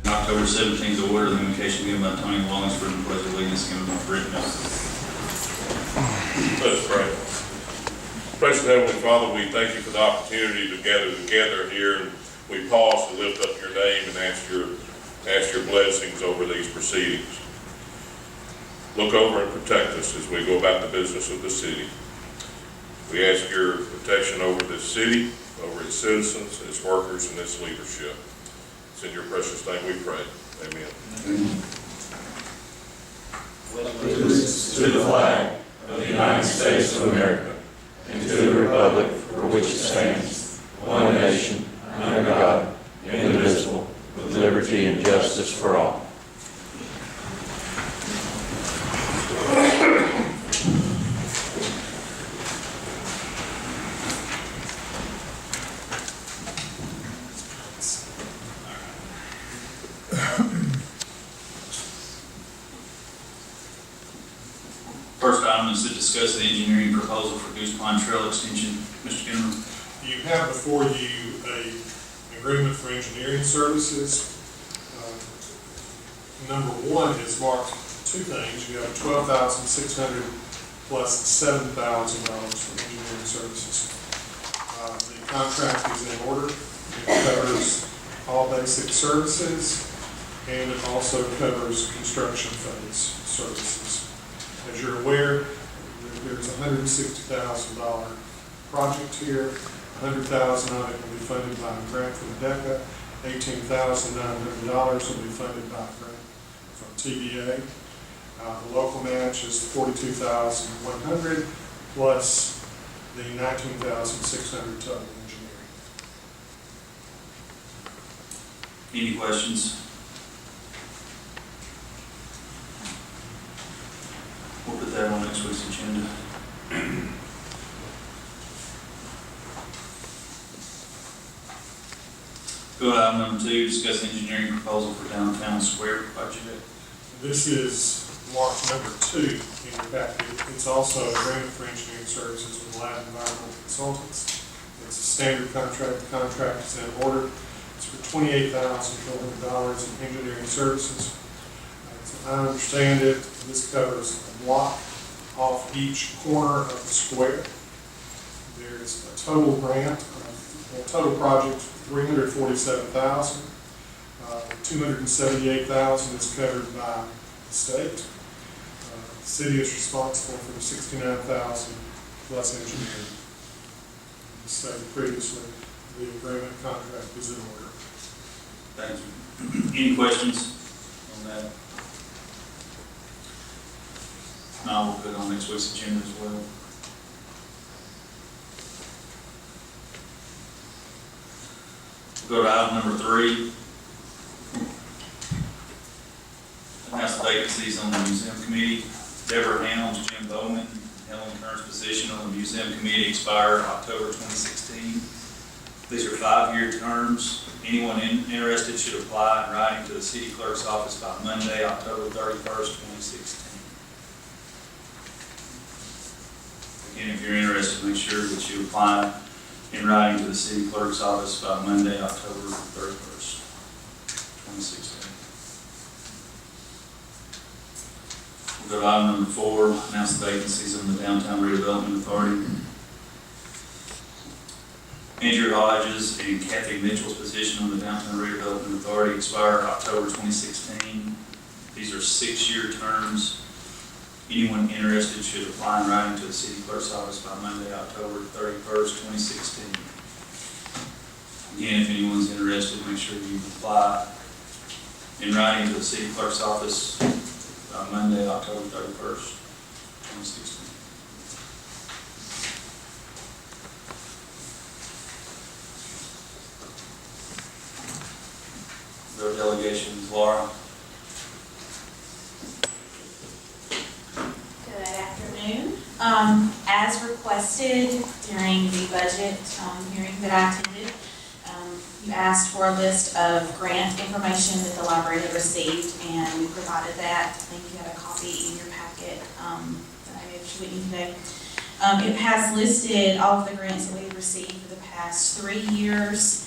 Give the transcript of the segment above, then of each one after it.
October 17th order, the invocation given by Tony Wallings for the pledge of allegiance given by Brittany. Let's pray. Precious Heavenly Father, we thank you for the opportunity to gather together here, and we pause to lift up your name and ask your blessings over these proceedings. Look over and protect us as we go about the business of the city. We ask your protection over this city, over its citizens, its workers, and its leadership. It's in your precious name we pray. Amen. Allegiance to the flag of the United States of America and to the republic for which it stands, one nation, under God, indivisible, with liberty and justice for all. First item is to discuss the engineering proposal for Goose Pond Trail Extension. Mr. Kenner. You have before you an agreement for engineering services. Number one is marked two things. You have $12,600 plus $7,000 for engineering services. The contract is in order. It covers all basic services, and it also covers construction phase services. As you're aware, there's a $160,000 project here. $100,000 of it will be funded by a grant from DECA. $18,900 will be funded by a grant from TVA. The local match is $42,100 plus the $19,600 total engineering. Any questions? We'll put that on next week's agenda. Go to item number 2, discuss engineering proposal for downtown square project. This is marked number 2 in your packet. It's also a grant for engineering services with Lab Environmental Consultants. It's a standard contract. The contract is in order. It's for $28,400 in engineering services. As I understand it, this covers a block off each corner of the square. There's a total grant, a total project, $347,000. $278,000 is covered by the state. The city is responsible for the $69,000 plus engineering. As stated previously, the agreement contract is in order. Thank you. Any questions on that? No, we'll put it on next week's agenda as well. We'll go to item number 3. Announce the vacancies on the museum committee. Deborah Helms, Jim Bowman, Helen Kern's position on the museum committee expired October 2016. These are 5-year terms. Anyone interested should apply in writing to the city clerk's office by Monday, October 31st, 2016. Again, if you're interested, make sure that you apply in writing to the city clerk's office by Monday, October 31st, 2016. We'll go to item number 4, announce the vacancies on the Downtown Redevelopment Authority. Andrew Hodges and Kathy Mitchell's position on the Downtown Redevelopment Authority expired October 2016. These are 6-year terms. Anyone interested should apply in writing to the city clerk's office by Monday, October 31st, 2016. Again, if anyone's interested, make sure you apply in writing to the city clerk's office by Monday, October 31st, 2016. Their delegations, Laura. Good afternoon. As requested during the budget hearing that I attended, you asked for a list of grant information that the library had received, and we provided that. I think you had a copy in your packet that I gave to you today. It has listed all of the grants that we've received for the past 3 years.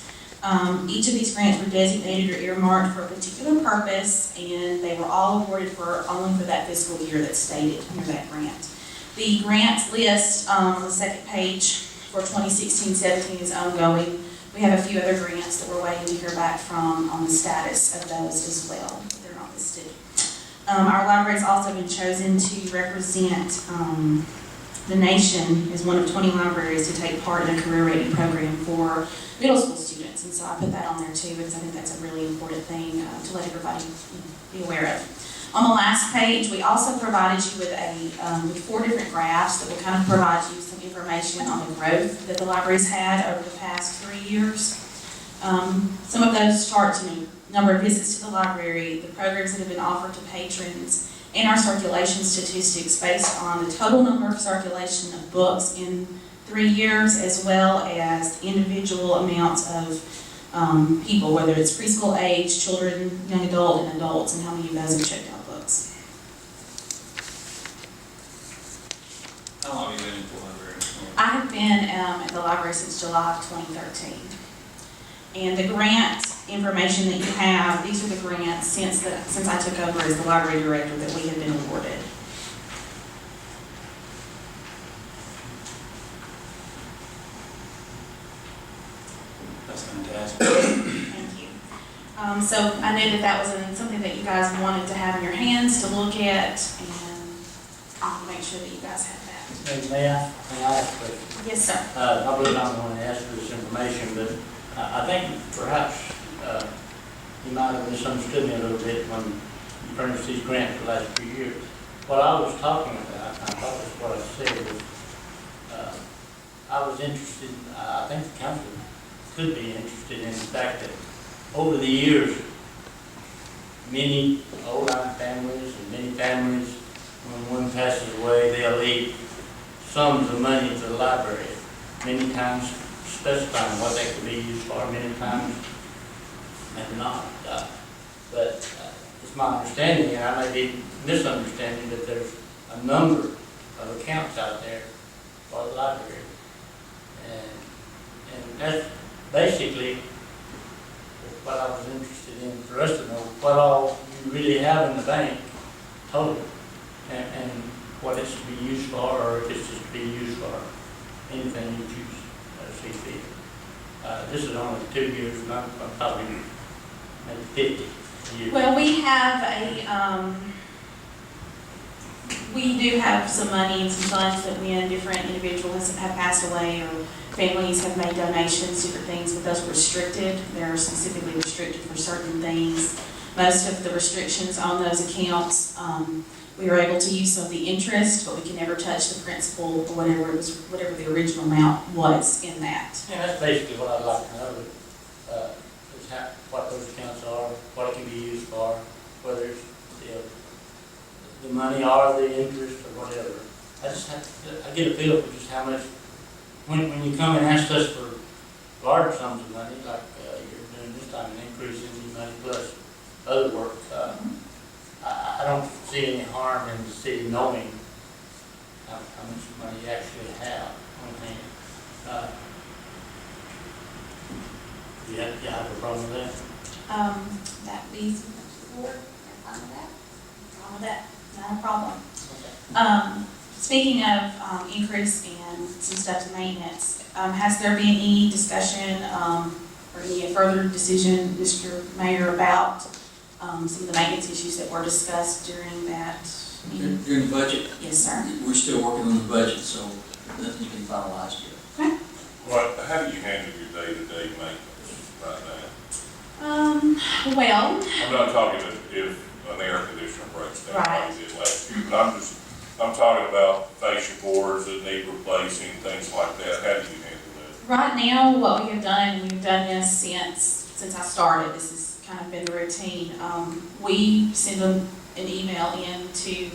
Each of these grants were designated or earmarked for a particular purpose, and they were all awarded only for that fiscal year that's stated near that grant. The grant list on the second page for 2016-17 is ongoing. We have a few other grants that we're waiting to hear back from on the status of those as well. They're not listed. Our library has also been chosen to represent the nation as one of 20 libraries to take part in a career rating program for middle school students. And so I put that on there too, because I think that's a really important thing to let everybody be aware of. On the last page, we also provided you with 4 different graphs that will kind of provide you some information on the growth that the library's had over the past 3 years. Some of those charts, number of visits to the library, the programs that have been offered to patrons, and our circulation statistics based on the total number of circulation of books in 3 years, as well as individual amounts of people, whether it's preschool age, children, young adult, and adults, and how many of those have checked out books. How long have you been in the library? I have been at the library since July of 2013. And the grant information that you have, these are the grants since I took over as the library director that we have been awarded. That's fantastic. Thank you. So I know that was something that you guys wanted to have in your hands to look at, and I'll make sure that you guys have that. Hey, may I ask a question? Yes, sir. I believe I'm the one to ask for this information, but I think perhaps you might have misunderstood me a little bit when you furnished these grants for the last few years. What I was talking about, I thought that's what I said, was I was interested, I think the council could be interested in the fact that over the years, many old-line families and many families, when one passes away, they'll leave sums of money to the library, many times specifying what they could be used for, many times maybe not. But it's my understanding, and I may be misunderstanding, that there's a number of accounts out there for the library. And that's basically what I was interested in for us to know, what all you really have in the bank total, and what it's to be used for, or if it's just to be used for anything you choose to see fit. This is only 2 years, and I'm talking maybe 50 years. Well, we do have some money and some funds that when different individuals have passed away or families have made donations, different things, but those are restricted. They're specifically restricted for certain things. Most of the restrictions on those accounts, we were able to use some of the interest, but we can never touch the principal or whatever the original amount was in that. Yeah, that's basically what I'd like to know, is what those accounts are, what it can be used for, whether it's the money or the interest or whatever. I get a feel for just how much, when you come and ask us for large sums of money, like you're doing this time, an increase in the money plus other work, I don't see any harm in the city knowing how much money you actually have on hand. Do you have a problem with that? That leads me to the board. Fine with that? Fine with that? Not a problem. Okay. Speaking of increase and some stuff to maintenance, has there been any discussion or any further decision, Mr. Mayor, about some of the maintenance issues that were discussed during that meeting? During the budget? Yes, sir. We're still working on the budget, so nothing's been finalized yet. How do you handle your day-to-day maintenance right now? Well, I'm not talking if an air conditioner breaks down Right. like it did last year, but I'm talking about fascia boards that need replacing, things like that. How do you handle that? right now, what we have done, and we've done this since I started, this has kind of been the routine. We send an email in to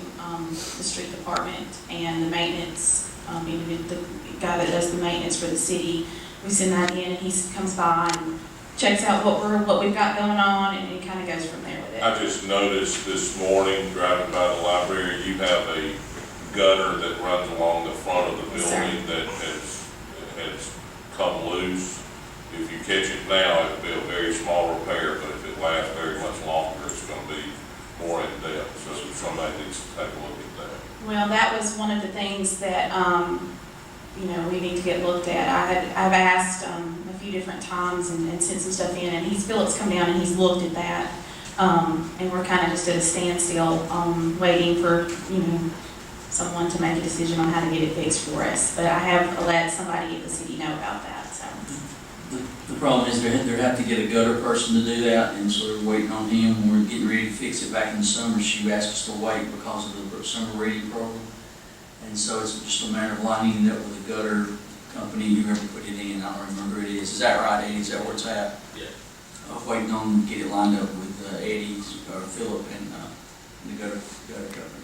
the street department and the maintenance, the guy that does the maintenance for the city. We send that in, and he comes by and checks out what we've got going on, and it kind of goes from there with it. I just noticed this morning, driving by the library, you have a gutter that runs along the front of the Yes, sir. building that has come loose. If you catch it now, it'll be a very small repair, but if it lasts very much longer, it's gonna be more in depth. So somebody needs to take a look at that. Well, that was one of the things that, we need to get looked at. I've asked, a few different times and sent some stuff in, and Philip's come down and he's looked at that. And we're kind of just at a standstill, waiting for, someone to make a decision on how to get it fixed for us. But I have let somebody at the city know about that, so. The problem is they have to get a gutter person to do that, and so they're waiting on him. We're getting ready to fix it back in the summer. She asked us to wait because of the summer reading program. And so it's just a matter of lining it up with a gutter company, whoever put it in. I don't remember who it is. Is that right, Eddie? Is that where it's at? Yeah. Waiting on to get it lined up with Eddie or Philip and the gutter company.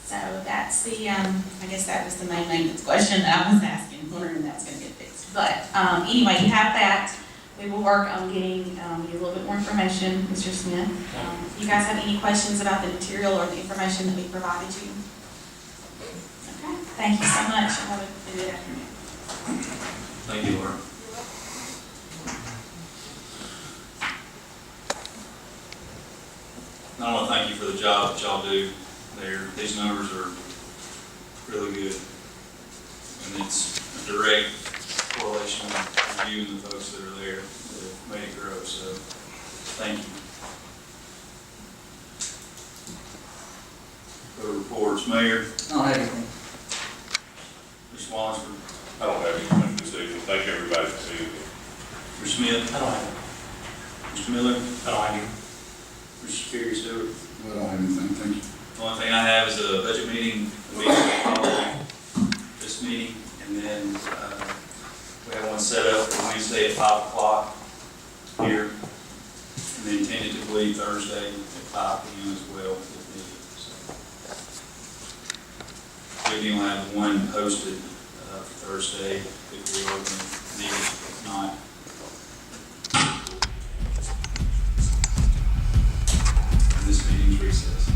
So that's the, I guess that was the main maintenance question that I was asking, wondering if that's gonna get fixed. But, anyway, you have that. We will work on getting, you a little bit more information, Mr. Smith. You guys have any questions about the material or the information that we provided you? Okay, thank you so much. Have a good afternoon. Thank you, Laura. I want to thank you for the job that y'all do there. These numbers are really good. And it's a direct correlation with you and the folks that are there that have made it grow, so thank you. Go to reports, Mayor, I don't have anything. Mr. Wallace, I don't have anything this evening. Thank everybody for seeing me. Mr. Smith, I don't have Mr. Miller, I don't have any. Mr. Superior Stewart. I don't have anything, thank you. The only thing I have is a budget meeting, following this meeting, and then, we have one set up for Wednesday at 5 o'clock here, and then tentatively Thursday at 5 p.m. as well, if needed, so. We only have one posted, for Thursday, if we are going to need it, if not. And this meeting's recessed.